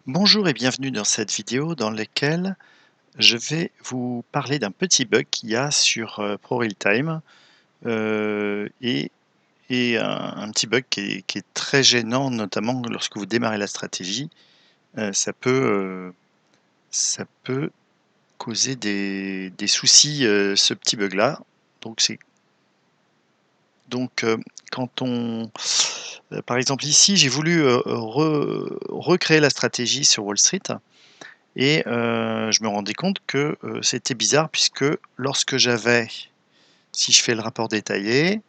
Bonjour et bienvenue dans cette vidéo dans laquelle je vais vous parler d'un petit bug qu'il y a sur ProRealTime et un petit bug qui est très gênant, notamment lorsque vous démarrez la stratégie. Ça peut causer des soucis, ce petit bug-là. Donc, donc, quand on, par exemple ici, j'ai voulu recréer la stratégie sur Wall Street. Et je me rendais compte que, c'était bizarre puisque lorsque si je fais le rapport détaillé,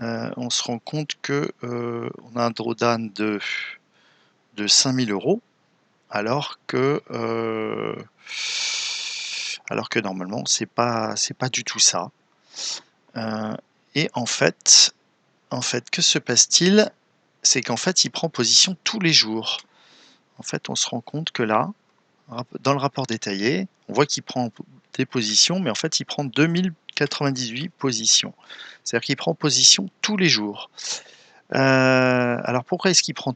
on se rend compte que, on a un drawdown de 5 000 € alors que normalement c'est pas du tout ça. Et en fait, que se passe-t-il? C'est qu'en fait, il prend position tous les jours. En fait, on se rend compte que là, dans le rapport détaillé, on voit qu'il prend des positions, mais en fait, il prend 2098 positions. C'est-à-dire qu'il prend position tous les jours. Alors pourquoi est-ce qu'il prend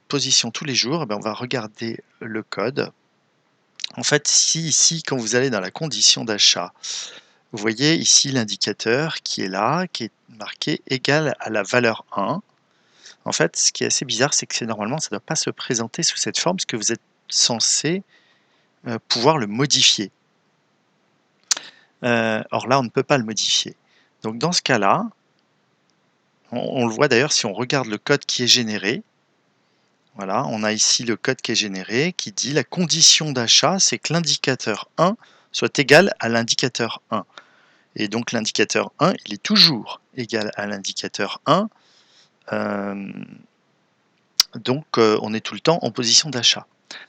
position tous les jours? Eh ben, on va regarder le code. En fait, si ici, quand vous allez dans la condition d'achat, vous voyez ici l'indicateur qui est là, qui est marqué égal à la valeur 1. En fait, ce qui est assez bizarre, c'est que normalement, ça ne doit pas se présenter sous cette forme, parce que vous êtes censé pouvoir le modifier. Or là, on ne peut pas le modifier. Donc dans ce cas-là, on le voit d'ailleurs si on regarde le code qui est généré. Voilà, on a ici le code qui est généré qui dit la condition d'achat, c'est que l'indicateur 1 soit égal à l'indicateur 1. Et donc l'indicateur 1, il est toujours égal à l'indicateur 1. Donc on est tout le temps en position d'achat.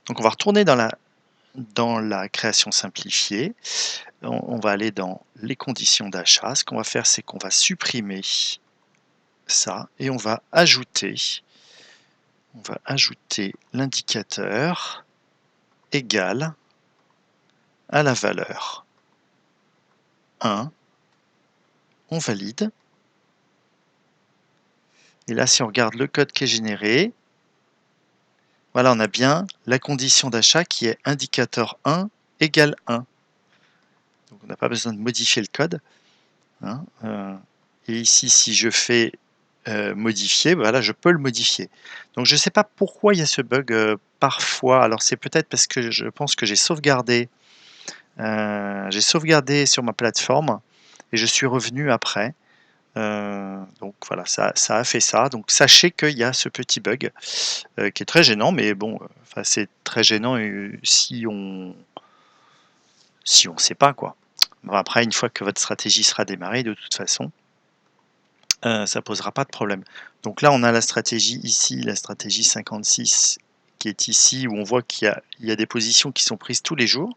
Donc on va retourner dans la création simplifiée. On va aller dans les conditions d'achat. Ce qu'on va faire, c'est qu'on va supprimer ça et on va ajouter l'indicateur égal à la valeur 1. On valide. Et là, si on regarde le code qui est généré, voilà, on a bien la condition d'achat qui est indicateur 1 égale 1. Donc on n'a pas besoin de modifier le code. Hein, et ici, si je fais modifier, voilà, je peux le modifier. Donc je ne sais pas pourquoi il y a ce bug parfois. Alors c'est peut-être parce que je pense que j'ai sauvegardé sur ma plateforme et je suis revenu après. Donc voilà, ça a fait ça. Donc sachez qu'il y a ce petit bug qui est très gênant, mais bon, enfin c'est très gênant si on sait pas quoi. Bon, après, une fois que votre stratégie sera démarrée, de toute façon, ça posera pas de problème. Donc là, on a la stratégie ici, la stratégie 56 qui est ici, où on voit qu'il y a des positions qui sont prises tous les jours.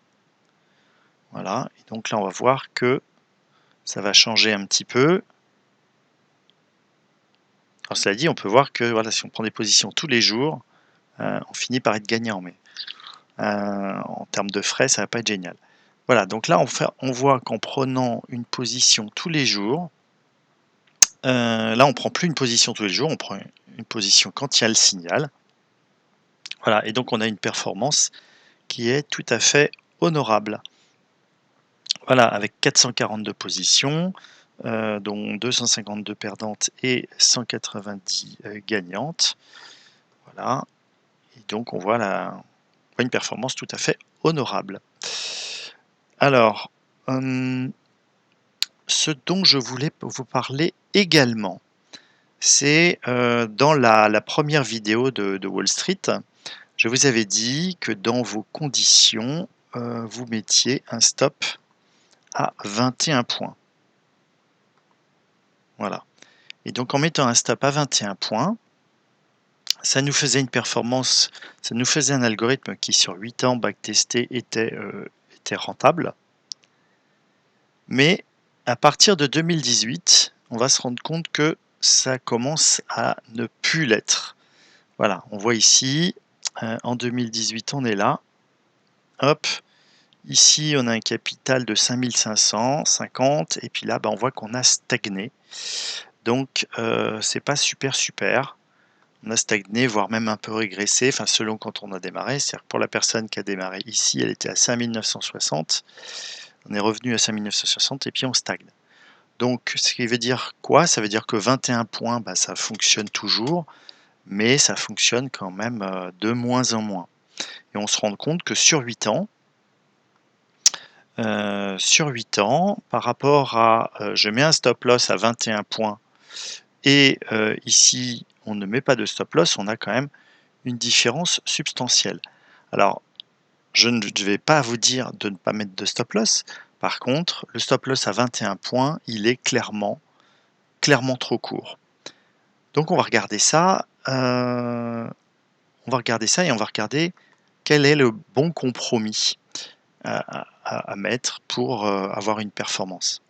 Voilà, et donc là, on va voir que ça va changer un petit peu. Alors cela dit, on peut voir que voilà, si on prend des positions tous les jours, on finit par être gagnant, mais en termes de frais, ça va pas être génial. Voilà, donc là, on voit qu'en prenant une position tous les jours, là, on prend plus une position tous les jours, on prend une position quand il y a le signal. Voilà, et donc on a une performance qui est tout à fait honorable. Voilà, avec 442 positions, dont 252 perdantes et 190 gagnantes. Voilà, et donc on voit une performance tout à fait honorable. Alors, ce dont je voulais vous parler également, c'est dans la première vidéo de Wall Street, je vous avais dit que dans vos conditions, vous mettiez un stop à 21 points. Voilà. Et donc en mettant un stop à 21 points, ça nous faisait une performance, ça nous faisait un algorithme qui sur 8 ans backtesté était rentable. Mais à partir de 2018, on va se rendre compte que ça commence à ne plus l'être. Voilà, on voit ici, en 2018, on est là. Hop, ici, on a un capital de 5550 et puis là, on voit qu'on a stagné. Donc, c'est pas super. on a stagné, voire même un peu régressé, enfin selon quand on a démarré. C'est-à-dire pour la personne qui a démarré ici, elle était à 5960. On est revenu à 5960 et puis on stagne. Donc ce qui veut dire quoi? Ça veut dire que 21 points, bah, ça fonctionne toujours, mais ça fonctionne quand même de moins en moins. Et on se rend compte que sur 8 ans, par rapport à, je mets un stop loss à 21 points et ici on ne met pas de stop loss, on a quand même une différence substantielle. Alors, je ne vais pas vous dire de ne pas mettre de stop loss. Par contre, le stop loss à 21 points, il est clairement trop court. Donc on va regarder ça, et on va regarder quel est le bon compromis à mettre pour avoir une performance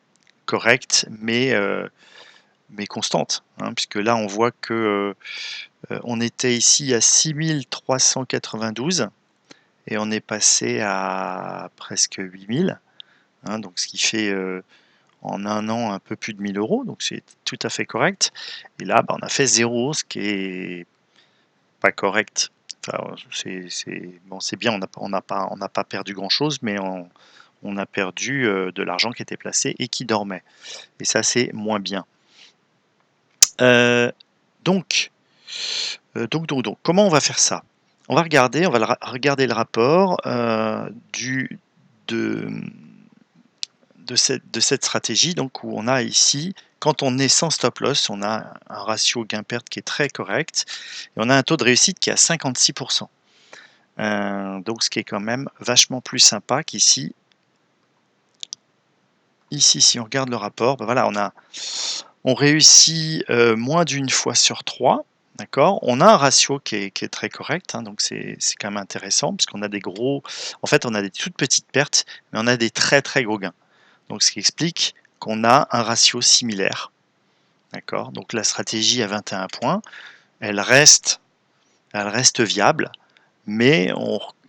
correcte, mais constante, hein, puisque là on voit que on était ici à 6392 et on est passé à presque 8000, hein, donc ce qui fait en un an un peu plus de 1000 euros, donc c'est tout à fait correct. Et là, bah, on a fait 0, ce qui est pas correct. Enfin, bon, c'est bien, on n'a pas perdu grand-chose, mais on a perdu de l'argent qui était placé et qui dormait. Et ça, c'est moins bien. Donc, comment on va faire ça? On va regarder le rapport de, de cette stratégie, donc où on a ici, quand on est sans stop loss, on a un ratio gain-perte qui est très correct, et on a un taux de réussite qui est à 56%. Donc ce qui est quand même vachement plus sympa qu'ici. Ici, si on regarde le rapport, ben voilà, on réussit moins d'une fois sur 3. D'accord. On a un ratio qui est très correct, hein, donc c'est quand même intéressant, parce qu'on a des gros. En fait, on a des toutes petites pertes, mais on a des très très gros gains. Donc ce qui explique qu'on a un ratio similaire. D'accord. Donc la stratégie à 21 points, elle reste viable, mais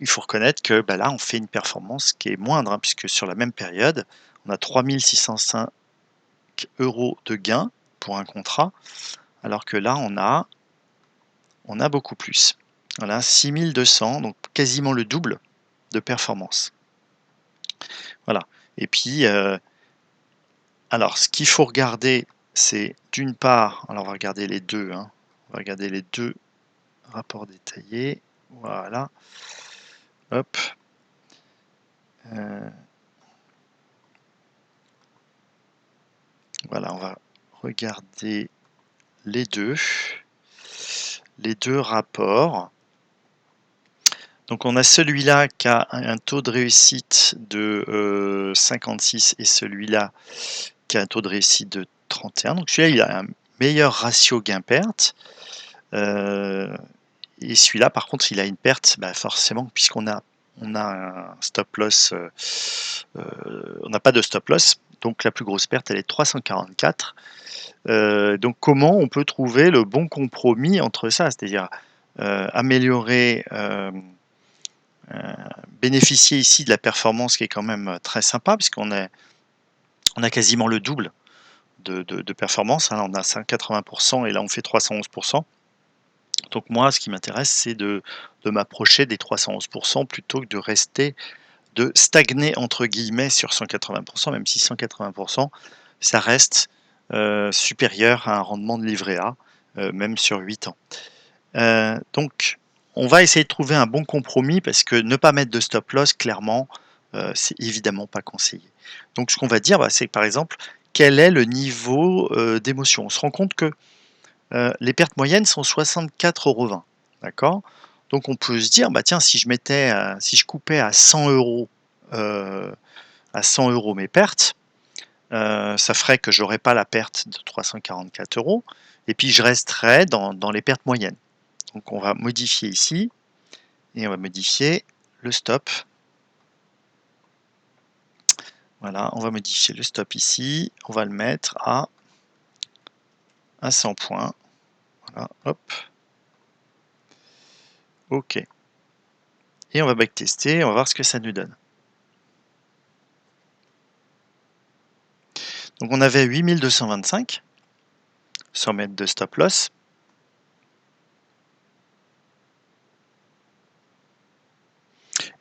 il faut reconnaître que bah là, on fait une performance qui est moindre, hein, puisque sur la même période, on a 3605 euros de gain pour un contrat, alors que là, on a beaucoup plus. Voilà, 6200, donc quasiment le double de performance. Voilà. Et puis, alors, ce qu'il faut regarder, c'est d'une part, alors on va regarder les deux, hein, on va regarder les deux rapports détaillés. Voilà. Hop. Voilà, on va regarder les deux rapports. Donc on a celui-là qui a un taux de réussite de 56 et celui-là qui a un taux de réussite de 31. Donc celui-là, il a un meilleur ratio gain-perte. Et celui-là, par contre, il a une perte, bah forcément, puisqu'on a un stop loss, on n'a pas de stop loss, donc la plus grosse perte, elle est de 344. Donc comment on peut trouver le bon compromis entre ça, c'est-à-dire améliorer, bénéficier ici de la performance qui est quand même très sympa, puisqu'on on a quasiment le double de performance, hein, on a 180% et là on fait 311%. Donc moi, ce qui m'intéresse, c'est de m'approcher des 311% plutôt que de stagner entre guillemets sur 180%, même si 180%, ça reste supérieur à un rendement de livret A, même sur 8 ans. Donc, on va essayer de trouver un bon compromis parce que ne pas mettre de stop loss, clairement, c'est évidemment pas conseillé. Donc, ce qu'on va dire, bah, c'est par exemple, quel est le niveau d'émotion? On se rend compte que les pertes moyennes sont 64,20 €. D'accord? Donc, on peut se dire, bah tiens, si je coupais à 100 euros, à 100 € mes pertes, ça ferait que j'aurais pas la perte de 344 € et puis je resterais dans les pertes moyennes. Donc on va modifier ici et on va modifier le stop. Voilà, on va modifier le stop ici. On va le mettre à 100 points. Voilà, hop. OK. Et on va backtester, on va voir ce que ça nous donne. Donc on avait 8225 sans mettre de stop loss.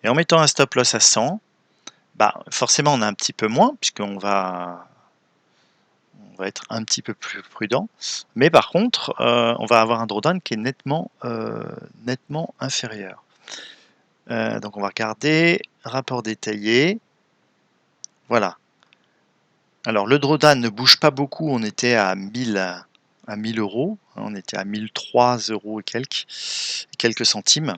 Et en mettant un stop loss à 100, bah, forcément on a un petit peu moins puisqu'on va être un petit peu plus prudent. Mais par contre, on va avoir un drawdown qui est nettement inférieur. Donc on va regarder rapport détaillé. Voilà. Alors le drawdown ne bouge pas beaucoup, on était à 1000 €, on était à 1003 € et quelques centimes.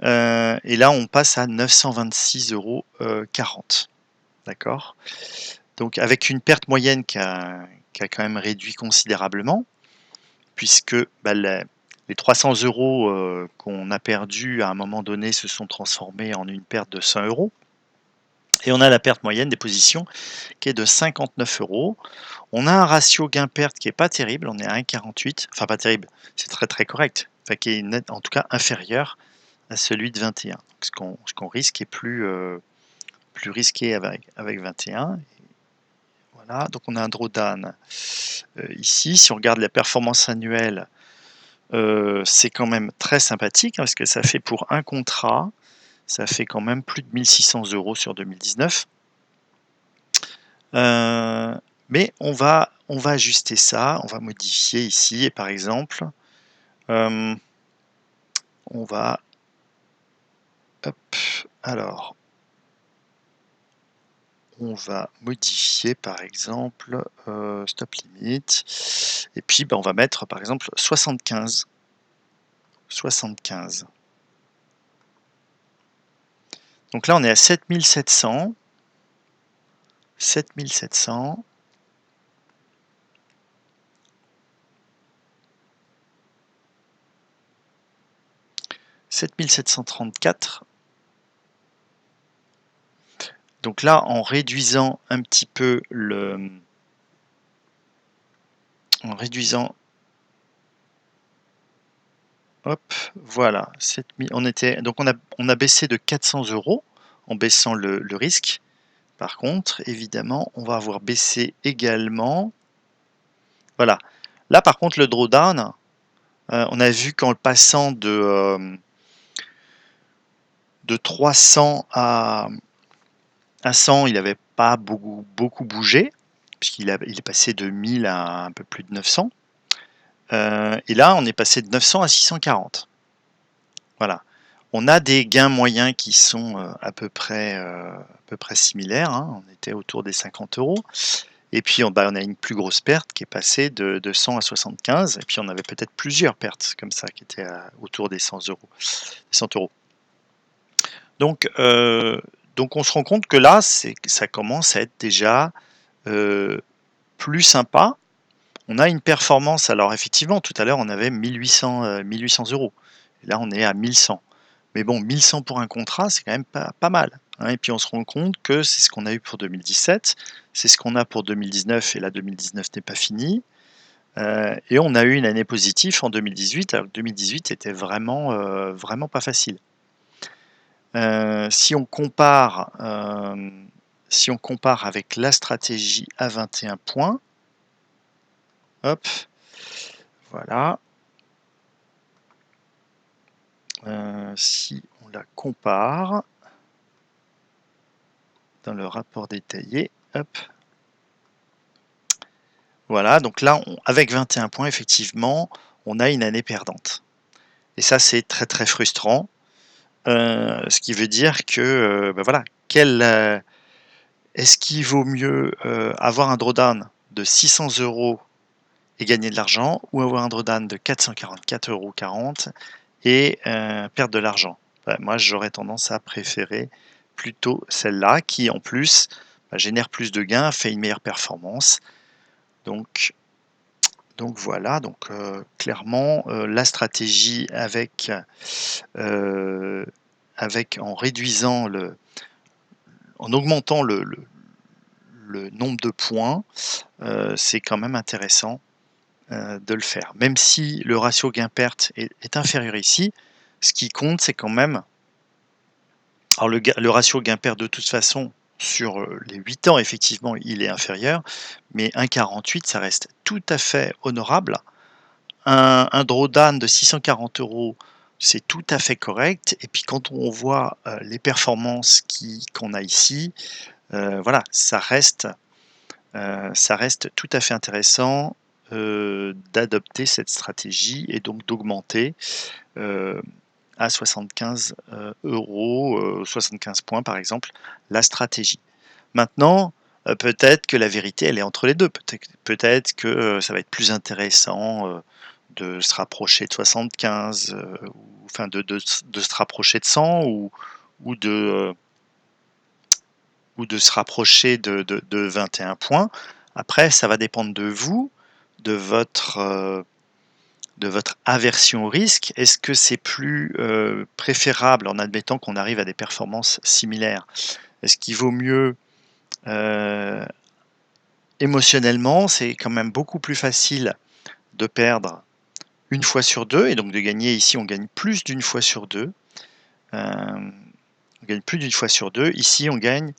Et là on passe à 926,40 €. D'accord? Donc avec une perte moyenne qui a quand même réduit considérablement, puisque bah, les 300 € qu'on a perdus à un moment donné se sont transformés en une perte de 100 €. Et on a la perte moyenne des positions qui est de 59 €. On a un ratio gain-perte qui est pas terrible, on est à 1,48, enfin pas terrible, c'est très correct, enfin qui est en tout cas inférieur à celui de 21. Ce qu'on risque est plus risqué avec 21. Voilà, donc on a un drawdown ici. Si on regarde la performance annuelle, c'est quand même très sympathique, hein, parce que ça fait pour un contrat, ça fait quand même plus de 1600 € sur 2019. Mais on va ajuster ça, on va modifier ici et par exemple, on va hop, alors on va modifier par exemple, stop limit et puis, bah, on va mettre par exemple 75. Donc là on est à 7700. 7700. 7734. Donc là, en réduisant un petit peu en réduisant, hop, voilà, 7000, donc on a baissé de 400 € en baissant le risque. Par contre, évidemment, on va avoir baissé également, voilà. Là, par contre, le drawdown, on a vu qu'en le passant de 300 à 100, il n'avait pas beaucoup bougé, puisqu'il est passé de 1000 à un peu plus de 900. Et là, on est passé de 900 à 640. Voilà. On a des gains moyens qui sont à peu près similaires, hein. On était autour des 50 €. Et puis, on a une plus grosse perte qui est passée de 100 à 75. Et puis, on avait peut-être plusieurs pertes comme ça qui étaient autour des 100 €. 100 €. Donc on se rend compte que là, ça commence à être déjà plus sympa. On a une performance, alors effectivement, tout à l'heure, on avait 1800 €. Et là, on est à 1100. Mais bon, 1100 pour un contrat, c'est quand même pas mal, hein. Et puis, on se rend compte que c'est ce qu'on a eu pour 2017, c'est ce qu'on a pour 2019, et là, 2019 n'est pas fini. Et on a eu une année positive en 2018, alors que 2018 était vraiment pas facile. Si on compare avec la stratégie à 21 points, hop, voilà. Si on la compare dans le rapport détaillé, hop. Voilà, donc là, avec 21 points, effectivement, on a une année perdante. Et ça, c'est très frustrant. Ce qui veut dire que, ben voilà, est-ce qu'il vaut mieux avoir un drawdown de 600 € et gagner de l'argent, ou avoir un drawdown de 444,40 € et perdre de l'argent? Ben, moi, j'aurais tendance à préférer plutôt celle-là, qui en plus génère plus de gains, fait une meilleure performance. Donc voilà, donc clairement la stratégie en réduisant en augmentant le nombre de points, c'est quand même intéressant de le faire. Même si le ratio gain-perte est inférieur ici, ce qui compte, c'est quand même, alors le ratio gain-perte de toute façon sur les 8 ans, effectivement, il est inférieur, mais 1,48, ça reste tout à fait honorable. Un drawdown de 640 € c'est tout à fait correct et puis quand on voit, les performances qu'on a ici, voilà, ça reste tout à fait intéressant, d'adopter cette stratégie et donc d'augmenter, heu, à 75, €, 75 points par exemple, la stratégie. Maintenant, peut-être que la vérité elle est entre les 2. Peut-être que, ça va être plus intéressant, de se rapprocher de 75, ou enfin de se rapprocher de 100 ou de, ou de se rapprocher de 21 points. Après, ça va dépendre de vous, de votre aversion au risque. Est-ce que c'est plus, préférable en admettant qu'on arrive à des performances similaires? Est-ce qu'il vaut mieux, heu, émotionnellement, c'est quand même beaucoup plus facile de perdre une fois sur 2 et donc de gagner ici, on gagne plus d'une fois sur 2. On gagne plus d'une fois sur 2. Ici, on gagne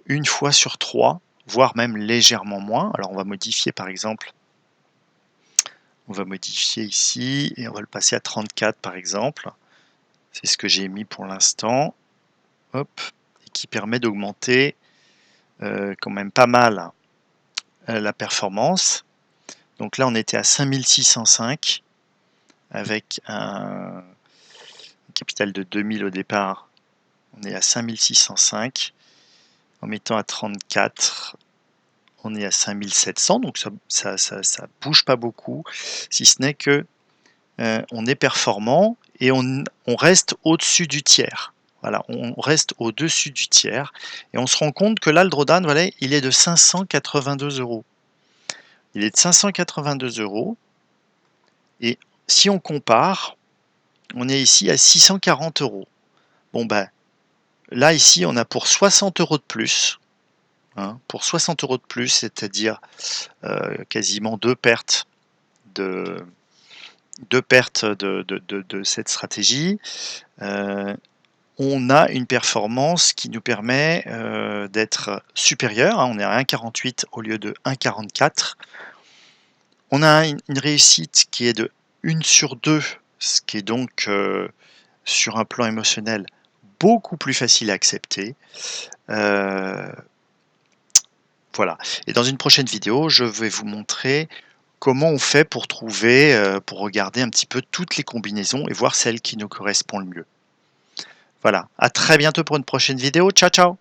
une fois sur 3, voire même légèrement moins. Alors on va modifier par exemple, on va modifier ici et on va le passer à 34 par exemple. C'est ce que j'ai mis pour l'instant. Hop, et qui permet d'augmenter, quand même pas mal, la performance. Donc là, on était à 5605 avec un capital de 2000 au départ. On est à 5605. En mettant à 34, on est à 5700, donc ça bouge pas beaucoup, si ce n'est que, on est performant et on reste au-dessus du tiers. Voilà, on reste au-dessus du tiers et on se rend compte que là, le drawdown, voilà, il est de 582 €. Il est de 582 € et si on compare, on est ici à 640 €. Bon, ben, là, ici, on a pour 60 € de plus, hein, pour 60 € de plus, c'est-à-dire, quasiment 2 pertes de 2 pertes de cette stratégie, heu, on a une performance qui nous permet, d'être supérieur, hein. On est à 1,48 au lieu de 1,44. On a une réussite qui est de 1/2, ce qui est donc, sur un plan émotionnel, beaucoup plus facile à accepter. Heu, voilà et dans une prochaine vidéo, je vais vous montrer comment on fait pour trouver, pour regarder un petit peu toutes les combinaisons et voir celle qui nous correspond le mieux. Voilà, à très bientôt pour une prochaine vidéo. Ciao, ciao!